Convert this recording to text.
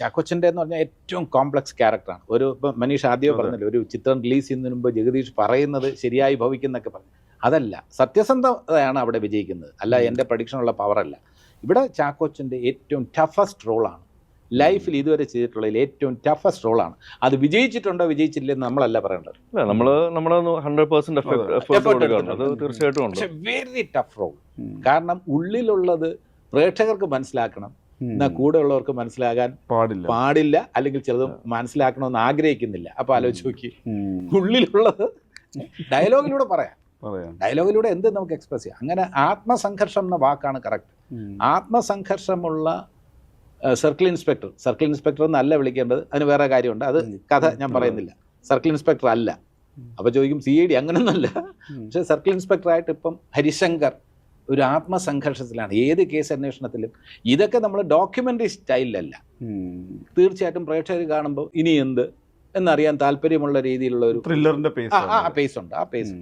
ചാക്കോച്ചൻ്റെ എന്ന് പറഞ്ഞാൽ ഏറ്റവും കോംപ്ലക്സ് ക്യാരക്ടറാണ്. ഇപ്പം മനീഷ് ആദ്യമേ പറഞ്ഞല്ലോ, ഒരു ചിത്രം റിലീസ് ചെയ്യുന്നതിന് മുമ്പ് ജഗദീഷ് പറയുന്നത് ശരിയായി ഭവിക്കുന്നൊക്കെ പറഞ്ഞു. അതല്ല, സത്യസന്ധതയാണ് അവിടെ വിജയിക്കുന്നത്, അല്ല എൻ്റെ പ്രഡിക്ഷനുള്ള പവറല്ല. ഇവിടെ ചാക്കോച്ചൻ്റെ ഏറ്റവും ടഫസ്റ്റ് റോളാണ്, ലൈഫിൽ ഇതുവരെ ചെയ്തിട്ടുള്ളതിൽ ഏറ്റവും ടഫസ്റ്റ് റോളാണ്. അത് വിജയിച്ചിട്ടുണ്ടോ വിജയിച്ചില്ലെന്ന് നമ്മളല്ല പറയേണ്ടത്, പക്ഷെ വെരി ടഫ് റോൾ. കാരണം ഉള്ളിലുള്ളത് പ്രേക്ഷകർക്ക് മനസ്സിലാക്കണം, എന്നാൽ കൂടെ ഉള്ളവർക്ക് മനസ്സിലാകാൻ പാടില്ല, അല്ലെങ്കിൽ ചിലത് മനസ്സിലാക്കണമെന്ന് ആഗ്രഹിക്കുന്നില്ല. അപ്പൊ ആലോചിച്ച് നോക്കി, ഉള്ളിലുള്ളത് ഡയലോഗിലൂടെ പറയാം, ഡയലോഗിലൂടെ എന്ത് നമുക്ക് എക്സ്പ്രസ് ചെയ്യാം. അങ്ങനെ ആത്മസംഘർഷം എന്ന വാക്കാണ് കറക്റ്റ്. ആത്മസംഘർഷമുള്ള സർക്കിൾ ഇൻസ്പെക്ടർ എന്നല്ല വിളിക്കേണ്ടത്, അതിന് വേറെ കാര്യമുണ്ട്, അത് കഥ ഞാൻ പറയുന്നില്ല. സർക്കിൾ ഇൻസ്പെക്ടർ അല്ല, അപ്പൊ ചോദിക്കും CID അങ്ങനൊന്നല്ല. പക്ഷെ സർക്കിൾ ഇൻസ്പെക്ടറായിട്ട് ഇപ്പം ഹരിശങ്കർ ഒരു ആത്മസംഘർഷത്തിലാണ്. ഏത് കേസ് അന്വേഷണത്തിലും ഇതൊക്കെ നമ്മൾ ഡോക്യുമെന്ററി സ്റ്റൈലിലല്ല, തീർച്ചയായിട്ടും പ്രേക്ഷകർ കാണുമ്പോൾ ഇനി എന്ത് എന്നറിയാൻ താല്പര്യമുള്ള രീതിയിലുള്ള ഒരു ത്രില്ലറിന്റെ പേസ് ഉണ്ട്. ആ പേസ്